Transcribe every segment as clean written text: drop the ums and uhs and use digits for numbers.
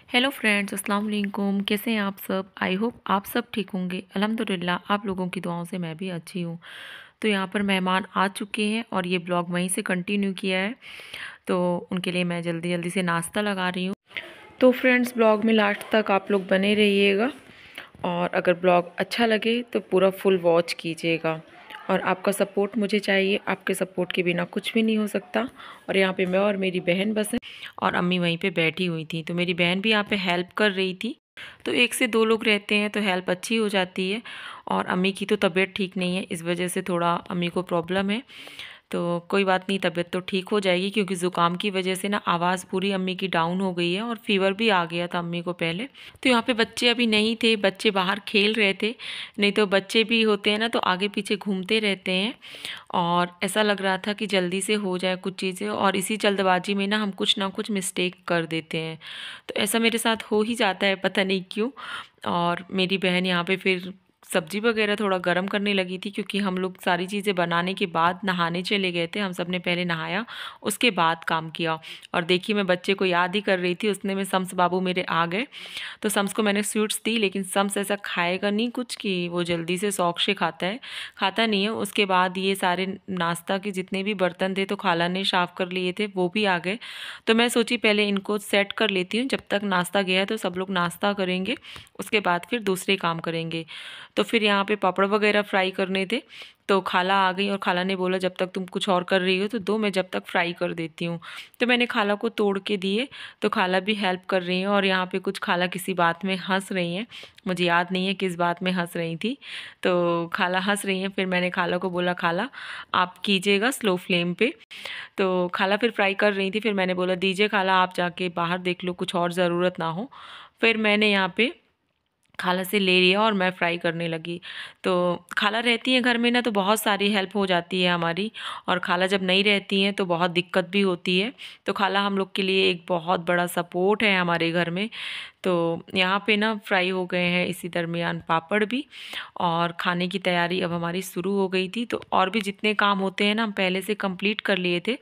Hello friends, अस्सलाम वालेकुम। कैसे हैं आप सब? आई होप आप सब ठीक होंगे। अल्हम्दुलिल्लाह आप लोगों की दुआओं से मैं भी अच्छी हूँ। तो यहाँ पर मेहमान आ चुके हैं और ये ब्लॉग वहीं से कंटिन्यू किया है, तो उनके लिए मैं जल्दी जल्दी से नाश्ता लगा रही हूँ। तो फ्रेंड्स, ब्लॉग में लास्ट तक आप लोग बने रहिएगा और अगर ब्लॉग अच्छा लगे तो पूरा फुल वॉच कीजिएगा। और आपका सपोर्ट मुझे चाहिए, आपके सपोर्ट के बिना कुछ भी नहीं हो सकता। और यहाँ पे मैं और मेरी बहन बस हैं और अम्मी वहीं पे बैठी हुई थी, तो मेरी बहन भी यहाँ पे हेल्प कर रही थी। तो एक से दो लोग रहते हैं तो हेल्प अच्छी हो जाती है। और अम्मी की तो तबीयत ठीक नहीं है, इस वजह से थोड़ा अम्मी को प्रॉब्लम है। तो कोई बात नहीं, तबीयत तो ठीक हो जाएगी, क्योंकि ज़ुकाम की वजह से ना आवाज़ पूरी अम्मी की डाउन हो गई है और फीवर भी आ गया था अम्मी को पहले। तो यहाँ पे बच्चे अभी नहीं थे, बच्चे बाहर खेल रहे थे। नहीं तो बच्चे भी होते हैं ना तो आगे पीछे घूमते रहते हैं, और ऐसा लग रहा था कि जल्दी से हो जाए कुछ चीज़ें, और इसी जल्दबाजी में ना हम कुछ ना कुछ मिस्टेक कर देते हैं। तो ऐसा मेरे साथ हो ही जाता है, पता नहीं क्यों। और मेरी बहन यहाँ पे फिर सब्जी वगैरह थोड़ा गर्म करने लगी थी, क्योंकि हम लोग सारी चीज़ें बनाने के बाद नहाने चले गए थे। हम सब ने पहले नहाया, उसके बाद काम किया। और देखिए, मैं बच्चे को याद ही कर रही थी, उसने में शम्स बाबू मेरे आ गए। तो शम्स को मैंने स्वीट्स दी, लेकिन शम्स ऐसा खाएगा नहीं कुछ कि वो जल्दी से शौक से खाता नहीं है। उसके बाद ये सारे नाश्ता के जितने भी बर्तन थे तो खाला ने साफ़ कर लिए थे, वो भी आ गए। तो मैं सोची पहले इनको सेट कर लेती हूँ, जब तक नाश्ता गया है तो सब लोग नाश्ता करेंगे, उसके बाद फिर दूसरे काम करेंगे। तो फिर यहाँ पे पापड़ वगैरह फ्राई करने थे, तो खाला आ गई और खाला ने बोला जब तक तुम कुछ और कर रही हो तो दो, मैं जब तक फ्राई कर देती हूँ। तो मैंने खाला को तोड़ के दिए, तो खाला भी हेल्प कर रही हैं। और यहाँ पे कुछ खाला किसी बात में हंस रही हैं, मुझे याद नहीं है किस बात में हंस रही थी। तो खाला हंस रही हैं, फिर मैंने खाला को बोला खाला आप कीजिएगा स्लो फ्लेम पे। तो खाला फिर फ्राई कर रही थी, फिर मैंने बोला दीजिए खाला, आप जाके बाहर देख लो कुछ और ज़रूरत ना हो। फिर मैंने यहाँ पे खाला से ले लिया और मैं फ्राई करने लगी। तो खाला रहती हैं घर में ना तो बहुत सारी हेल्प हो जाती है हमारी, और खाला जब नहीं रहती हैं तो बहुत दिक्कत भी होती है। तो खाला हम लोग के लिए एक बहुत बड़ा सपोर्ट है हमारे घर में। तो यहाँ पे ना फ्राई हो गए हैं, इसी दरमियान पापड़ भी, और खाने की तैयारी अब हमारी शुरू हो गई थी। तो और भी जितने काम होते हैं ना हम पहले से कंप्लीट कर लिए थे।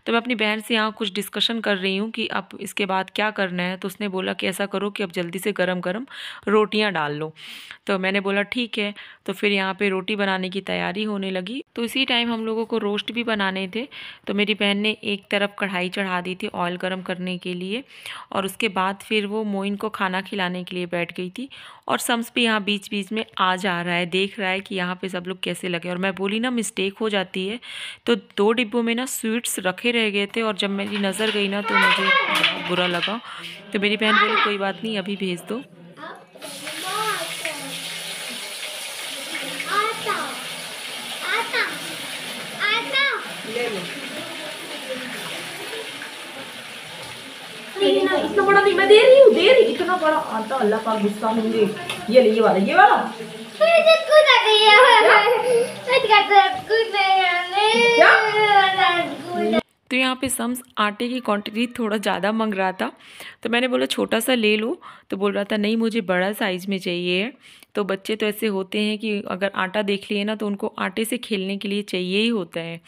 तो मैं अपनी बहन से यहाँ कुछ डिस्कशन कर रही हूँ कि अब इसके बाद क्या करना है। तो उसने बोला कि ऐसा करो कि अब जल्दी से गरम गरम रोटियाँ डाल लो। तो मैंने बोला ठीक है। तो फिर यहाँ पे रोटी बनाने की तैयारी होने लगी। तो इसी टाइम हम लोगों को रोस्ट भी बनाने थे। तो मेरी बहन ने एक तरफ कढ़ाई चढ़ा दी थी ऑयल गरम करने के लिए, और उसके बाद फिर वो मोइन को खाना खिलाने के लिए बैठ गई थी। और सम्स भी यहाँ बीच बीच में आ जा रहा है, देख रहा है कि यहाँ पे सब लोग कैसे लगे। और मैं बोली ना मिस्टेक हो जाती है। तो दो डिब्बों में ना स्वीट्स रखे रह गए थे, और जब मेरी नज़र गई ना तो मुझे बहुत बुरा लगा। तो मेरी बहन बोली कोई बात नहीं, अभी भेज दो। इतना बड़ा नहीं, मैं दे रही हूँ, दे रही। इतना बड़ा आटा, अल्लाह का गुस्सा होंगे। ये वाला, ये वाला। तो यहाँ पे सम्स आटे की क्वांटिटी थोड़ा ज़्यादा मांग रहा था, तो मैंने बोला छोटा सा ले लो। तो बोल रहा था नहीं मुझे बड़ा साइज़ में चाहिए है। तो बच्चे तो ऐसे होते हैं कि अगर आटा देख लिए ना तो उनको आटे से खेलने के लिए चाहिए ही होता है।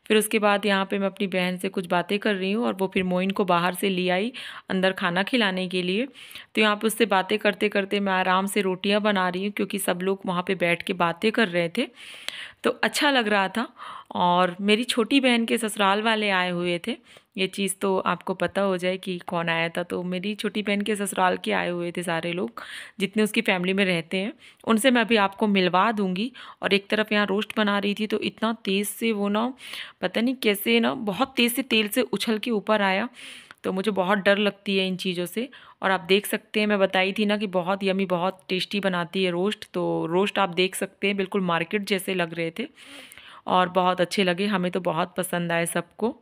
फिर उसके बाद यहाँ पे मैं अपनी बहन से कुछ बातें कर रही हूँ, और वो फिर मोइन को बाहर से ले आई अंदर खाना खिलाने के लिए। तो यहाँ पे उससे बातें करते करते मैं आराम से रोटियाँ बना रही हूँ, क्योंकि सब लोग वहाँ पे बैठ के बातें कर रहे थे, तो अच्छा लग रहा था। और मेरी छोटी बहन के ससुराल वाले आए हुए थे, ये चीज़ तो आपको पता हो जाए कि कौन आया था। तो मेरी छोटी बहन के ससुराल के आए हुए थे सारे लोग, जितने उसकी फैमिली में रहते हैं, उनसे मैं अभी आपको मिलवा दूंगी। और एक तरफ यहाँ रोस्ट बना रही थी, तो इतना तेज़ से वो ना पता नहीं कैसे ना बहुत तेज़ से तेल से उछल के ऊपर आया। तो मुझे बहुत डर लगती है इन चीज़ों से। और आप देख सकते हैं, मैं बताई थी ना कि बहुत यमी बहुत टेस्टी बनाती है रोस्ट। तो रोस्ट आप देख सकते हैं बिल्कुल मार्केट जैसे लग रहे थे, और बहुत अच्छे लगे, हमें तो बहुत पसंद आए सबको।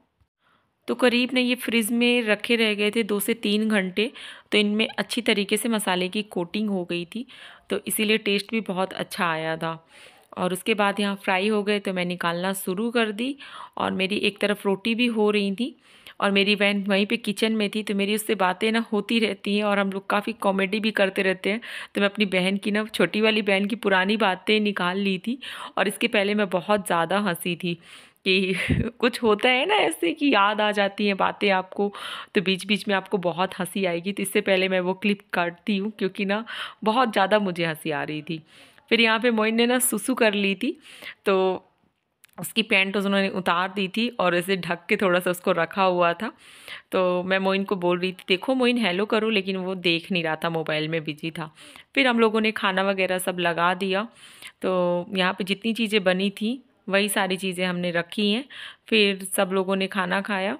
तो करीब ने ये फ्रिज में रखे रह गए थे 2 से 3 घंटे, तो इनमें अच्छी तरीके से मसाले की कोटिंग हो गई थी, तो इसीलिए टेस्ट भी बहुत अच्छा आया था। और उसके बाद यहाँ फ्राई हो गए तो मैं निकालना शुरू कर दी, और मेरी एक तरफ रोटी भी हो रही थी, और मेरी बहन वहीं पे किचन में थी। तो मेरी उससे बातें ना होती रहती हैं, और हम लोग काफ़ी कॉमेडी भी करते रहते हैं। तो मैं अपनी बहन की ना छोटी वाली बहन की पुरानी बातें निकाल ली थी, और इसके पहले मैं बहुत ज़्यादा हंसी थी। कि कुछ होता है ना ऐसे कि याद आ जाती हैं बातें आपको, तो बीच बीच में आपको बहुत हंसी आएगी। तो इससे पहले मैं वो क्लिप काटती हूँ क्योंकि ना बहुत ज़्यादा मुझे हंसी आ रही थी। फिर यहाँ पे मोइन ने ना सुसु कर ली थी, तो उसकी पैंट उन्होंने उतार दी थी और ऐसे ढक के थोड़ा सा उसको रखा हुआ था। तो मैं मोइन को बोल रही थी देखो मोइन हेलो करो, लेकिन वो देख नहीं रहा था, मोबाइल में बिजी था। फिर हम लोगों ने खाना वगैरह सब लगा दिया। तो यहाँ पे जितनी चीज़ें बनी थी वही सारी चीज़ें हमने रखी हैं। फिर सब लोगों ने खाना खाया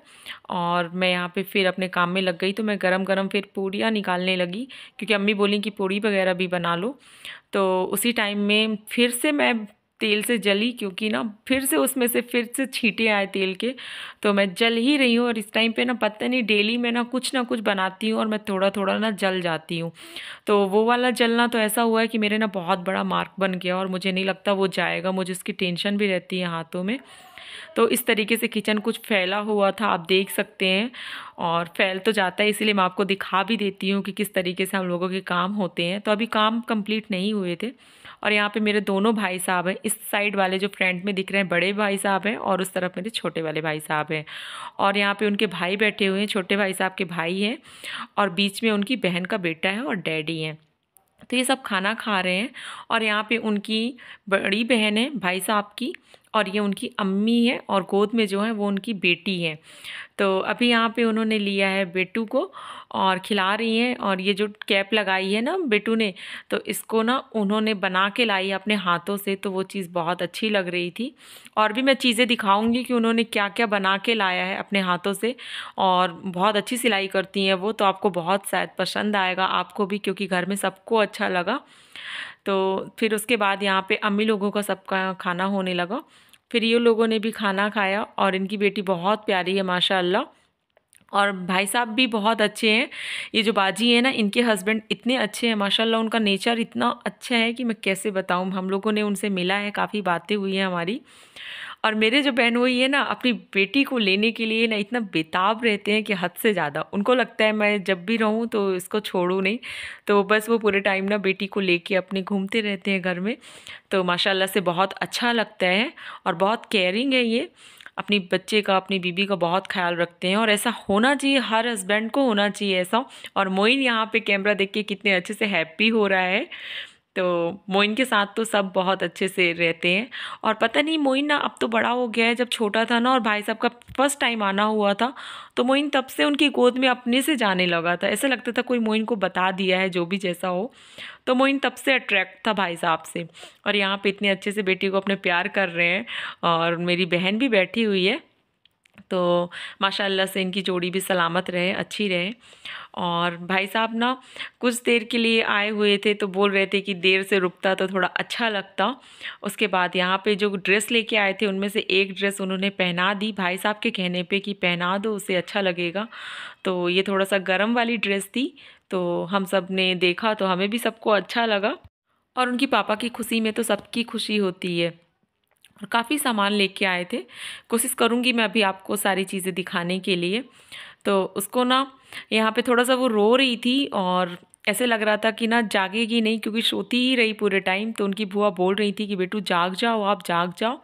और मैं यहाँ पे फिर अपने काम में लग गई। तो मैं गरम गरम फिर पूड़ियाँ निकालने लगी क्योंकि अम्मी बोली कि पूड़ी वगैरह भी बना लो। तो उसी टाइम में फिर से मैं तेल से जली, क्योंकि ना फिर से उसमें से फिर से छींटे आए तेल के। तो मैं जल ही रही हूँ और इस टाइम पे ना पता नहीं डेली मैं ना कुछ बनाती हूँ और मैं थोड़ा थोड़ा ना जल जाती हूँ। तो वो वाला जलना तो ऐसा हुआ है कि मेरे ना बहुत बड़ा मार्क बन गया और मुझे नहीं लगता वो जाएगा, मुझे उसकी टेंशन भी रहती है हाथों में। तो इस तरीके से किचन कुछ फैला हुआ था, आप देख सकते हैं। और फैल तो जाता है, इसीलिए मैं आपको दिखा भी देती हूँ कि किस तरीके से हम लोगों के काम होते हैं। तो अभी काम कंप्लीट नहीं हुए थे और यहाँ पे मेरे दोनों भाई साहब हैं। इस साइड वाले जो फ्रंट में दिख रहे हैं बड़े भाई साहब हैं और उस तरफ मेरे छोटे वाले भाई साहब हैं। और यहाँ पे उनके भाई बैठे हुए हैं, छोटे भाई साहब के भाई हैं और बीच में उनकी बहन का बेटा है और डैडी हैं। तो ये सब खाना खा रहे हैं और यहाँ पे उनकी बड़ी बहन है भाई साहब की और ये उनकी अम्मी है और गोद में जो है वो उनकी बेटी है। तो अभी यहाँ पे उन्होंने लिया है बेटू को और खिला रही हैं। और ये जो कैप लगाई है ना बेटू ने, तो इसको ना उन्होंने बना के लाई है अपने हाथों से, तो वो चीज़ बहुत अच्छी लग रही थी। और भी मैं चीज़ें दिखाऊंगी कि उन्होंने क्या क्या बना के लाया है अपने हाथों से। और बहुत अच्छी सिलाई करती हैं वो, तो आपको बहुत शायद पसंद आएगा आपको भी, क्योंकि घर में सबको अच्छा लगा। तो फिर उसके बाद यहाँ पे अम्मी लोगों का सबका खाना होने लगा। फिर ये लोगों ने भी खाना खाया और इनकी बेटी बहुत प्यारी है माशाल्लाह। और भाई साहब भी बहुत अच्छे हैं। ये जो बाजी है ना, इनके हस्बैंड इतने अच्छे हैं माशाल्लाह, उनका नेचर इतना अच्छा है कि मैं कैसे बताऊं। हम लोगों ने उनसे मिला है, काफ़ी बातें हुई हैं हमारी। और मेरे जो बहनोई है ना, अपनी बेटी को लेने के लिए ना इतना बेताब रहते हैं कि हद से ज़्यादा। उनको लगता है मैं जब भी रहूं तो इसको छोड़ूं नहीं, तो बस वो पूरे टाइम ना बेटी को लेके अपने घूमते रहते हैं घर में। तो माशाल्लाह से बहुत अच्छा लगता है और बहुत केयरिंग है ये। अपनी बच्चे का, अपनी बीबी का बहुत ख्याल रखते हैं और ऐसा होना चाहिए, हर हस्बैंड को होना चाहिए ऐसा। और मोइन यहाँ पे कैमरा देख के कितने अच्छे से हैप्पी हो रहा है। तो मोइन के साथ तो सब बहुत अच्छे से रहते हैं। और पता नहीं मोइन ना अब तो बड़ा हो गया है, जब छोटा था ना और भाई साहब का फर्स्ट टाइम आना हुआ था, तो मोइन तब से उनकी गोद में अपने से जाने लगा था। ऐसा लगता था कोई मोइन को बता दिया है जो भी जैसा हो। तो मोइन तब से अट्रैक्ट था भाई साहब से। और यहाँ पे इतने अच्छे से बेटी को अपने प्यार कर रहे हैं और मेरी बहन भी बैठी हुई है। तो माशाल्लाह से इनकी जोड़ी भी सलामत रहे, अच्छी रहे। और भाई साहब ना कुछ देर के लिए आए हुए थे, तो बोल रहे थे कि देर से रुकता तो थोड़ा अच्छा लगता। उसके बाद यहाँ पे जो ड्रेस लेके आए थे उनमें से एक ड्रेस उन्होंने पहना दी भाई साहब के कहने पे कि पहना दो, उसे अच्छा लगेगा। तो ये थोड़ा सा गर्म वाली ड्रेस थी, तो हम सब ने देखा तो हमें भी सबको अच्छा लगा। और उनकी पापा की खुशी में तो सबकी खुशी होती है। और काफ़ी सामान लेके आए थे। कोशिश करूँगी मैं अभी आपको सारी चीज़ें दिखाने के लिए। तो उसको ना यहाँ पे थोड़ा सा वो रो रही थी और ऐसे लग रहा था कि ना जागेगी नहीं, क्योंकि सोती ही रही पूरे टाइम। तो उनकी बुआ बोल रही थी कि बेटू जाग जाओ, आप जाग जाओ।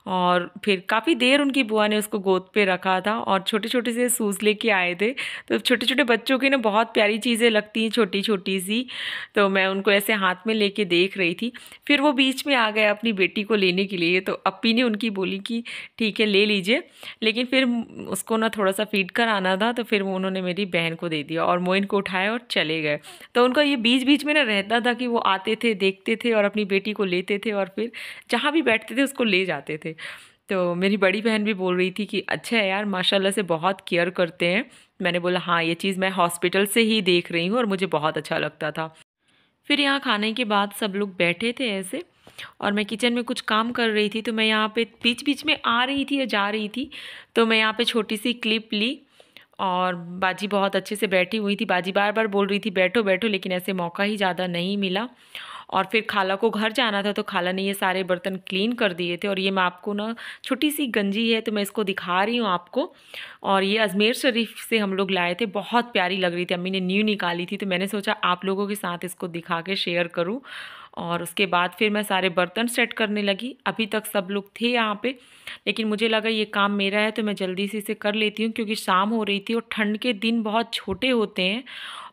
और फिर काफ़ी देर उनकी बुआ ने उसको गोद पे रखा था और छोटे छोटे से शूज़ लेके आए थे। तो छोटे छोटे बच्चों की ना बहुत प्यारी चीज़ें लगती हैं, छोटी छोटी सी। तो मैं उनको ऐसे हाथ में लेके देख रही थी। फिर वो बीच में आ गए अपनी बेटी को लेने के लिए, तो अप्पी ने उनकी बोली कि ठीक है ले लीजिए। लेकिन फिर उसको ना थोड़ा सा फीड कर आना था, तो फिर वो उन्होंने मेरी बहन को दे दिया और मोइन को उठाया और चले गए। तो उनका ये बीच बीच में ना रहता था कि वो आते थे, देखते थे और अपनी बेटी को लेते थे और फिर जहाँ भी बैठते थे उसको ले जाते थे। तो मेरी बड़ी बहन भी बोल रही थी कि अच्छा है यार, माशाल्लाह से बहुत केयर करते हैं। मैंने बोला हाँ, ये चीज़ मैं हॉस्पिटल से ही देख रही हूँ और मुझे बहुत अच्छा लगता था। फिर यहाँ खाने के बाद सब लोग बैठे थे ऐसे और मैं किचन में कुछ काम कर रही थी। तो मैं यहाँ पे बीच बीच में आ रही थी या जा रही थी, तो मैं यहाँ पे छोटी सी क्लिप ली। और बाजी बहुत अच्छे से बैठी हुई थी। बाजी बार बार बोल रही थी बैठो बैठो, लेकिन ऐसे मौका ही ज़्यादा नहीं मिला। और फिर खाला को घर जाना था, तो खाला ने ये सारे बर्तन क्लीन कर दिए थे। और ये मैं आपको ना, छोटी सी गंजी है तो मैं इसको दिखा रही हूँ आपको। और ये अजमेर शरीफ से हम लोग लाए थे, बहुत प्यारी लग रही थी। अम्मी ने न्यू निकाली थी, तो मैंने सोचा आप लोगों के साथ इसको दिखा के शेयर करूँ। और उसके बाद फिर मैं सारे बर्तन सेट करने लगी। अभी तक सब लोग थे यहाँ पे, लेकिन मुझे लगा ये काम मेरा है तो मैं जल्दी से इसे कर लेती हूँ, क्योंकि शाम हो रही थी और ठंड के दिन बहुत छोटे होते हैं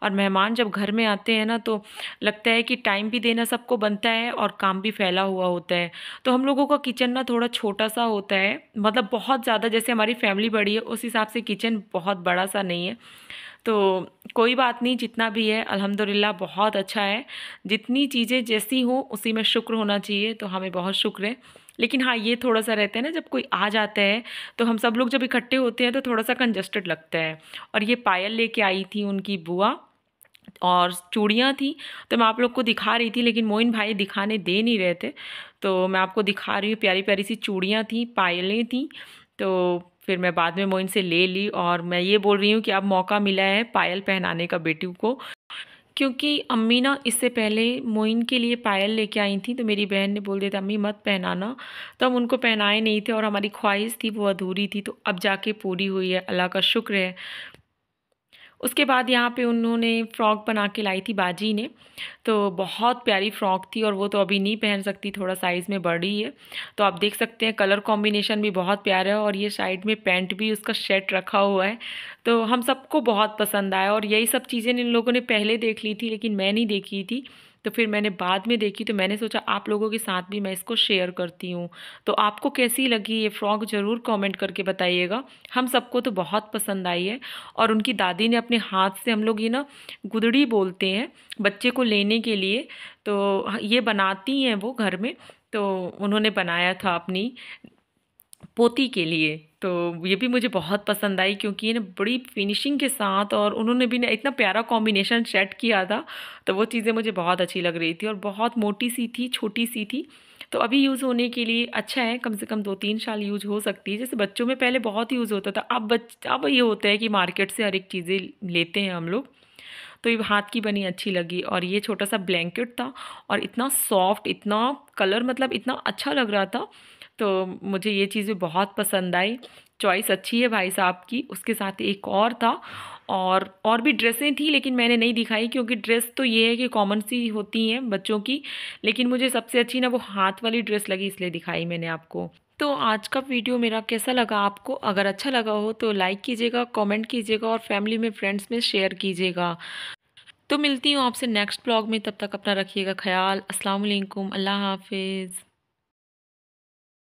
और मेहमान जब घर में आते हैं ना तो लगता है कि टाइम भी देना सबको बनता है और काम भी फैला हुआ होता है। तो हम लोगों का किचन ना थोड़ा छोटा सा होता है, मतलब बहुत ज़्यादा, जैसे हमारी फैमिली बड़ी है उस हिसाब से किचन बहुत बड़ा सा नहीं है। तो कोई बात नहीं, जितना भी है अल्हम्दुलिल्लाह बहुत अच्छा है। जितनी चीज़ें जैसी हों उसी में शुक्र होना चाहिए, तो हमें बहुत शुक्र है। लेकिन हाँ, ये थोड़ा सा रहता है ना, जब कोई आ जाता है तो हम सब लोग जब इकट्ठे होते हैं तो थोड़ा सा कंजस्टेड लगता है। और ये पायल लेके आई थी उनकी बुआ, और चूड़ियाँ थी, तो मैं आप लोग को दिखा रही थी, लेकिन मोइन भाई दिखाने दे नहीं रहे थे, तो मैं आपको दिखा रही हूँ। प्यारी प्यारी सी चूड़ियाँ थी, पायलें थी। तो फिर मैं बाद में मोइन से ले ली, और मैं ये बोल रही हूँ कि अब मौका मिला है पायल पहनाने का बेटी को, क्योंकि अम्मी ना इससे पहले मोइन के लिए पायल लेके आई थी, तो मेरी बहन ने बोल दिया था अम्मी मत पहनाना, तो हम उनको पहनाए नहीं थे और हमारी ख्वाहिश थी वो अधूरी थी, तो अब जाके पूरी हुई है, अल्लाह का शुक्र है। उसके बाद यहाँ पे उन्होंने फ़्रॉक बना के लाई थी बाजी ने, तो बहुत प्यारी फ़्रॉक थी, और वो तो अभी नहीं पहन सकती, थोड़ा साइज़ में बड़ी है। तो आप देख सकते हैं कलर कॉम्बिनेशन भी बहुत प्यारा है, और ये साइड में पैंट भी उसका सेट रखा हुआ है, तो हम सबको बहुत पसंद आया। और यही सब चीज़ें इन लोगों ने पहले देख ली थी, लेकिन मैं नहीं देखी थी, तो फिर मैंने बाद में देखी, तो मैंने सोचा आप लोगों के साथ भी मैं इसको शेयर करती हूँ। तो आपको कैसी लगी ये फ़्रॉक ज़रूर कमेंट करके बताइएगा। हम सबको तो बहुत पसंद आई है। और उनकी दादी ने अपने हाथ से, हम लोग ये ना गुदड़ी बोलते हैं बच्चे को लेने के लिए, तो ये बनाती हैं वो घर में, तो उन्होंने बनाया था अपनी पोती के लिए। तो ये भी मुझे बहुत पसंद आई, क्योंकि ये ना बड़ी फिनिशिंग के साथ, और उन्होंने भी ना इतना प्यारा कॉम्बिनेशन सेट किया था, तो वो चीज़ें मुझे बहुत अच्छी लग रही थी। और बहुत मोटी सी थी, छोटी सी थी, तो अभी यूज़ होने के लिए अच्छा है, कम से कम 2-3 साल यूज़ हो सकती है। जैसे बच्चों में पहले बहुत यूज़ होता था, अब ये होता है कि मार्केट से हर एक चीज़ें लेते हैं हम लोग। तो ये हाथ की बनी अच्छी लगी। और ये छोटा सा ब्लैंकेट था, और इतना सॉफ्ट, इतना कलर, मतलब इतना अच्छा लग रहा था, तो मुझे ये चीज़ें बहुत पसंद आई। चॉइस अच्छी है भाई साहब की। उसके साथ एक और था, और भी ड्रेसें थी, लेकिन मैंने नहीं दिखाई, क्योंकि ड्रेस तो ये है कि कॉमन सी होती हैं बच्चों की, लेकिन मुझे सबसे अच्छी ना वो हाथ वाली ड्रेस लगी, इसलिए दिखाई मैंने आपको। तो आज का वीडियो मेरा कैसा लगा आपको? अगर अच्छा लगा हो तो लाइक कीजिएगा, कमेंट कीजिएगा, और फैमिली में, फ्रेंड्स में शेयर कीजिएगा। तो मिलती हूँ आपसे नेक्स्ट ब्लॉग में, तब तक अपना रखिएगा ख्याल। अस्सलाम वालेकुम, अल्लाह हाफिज़।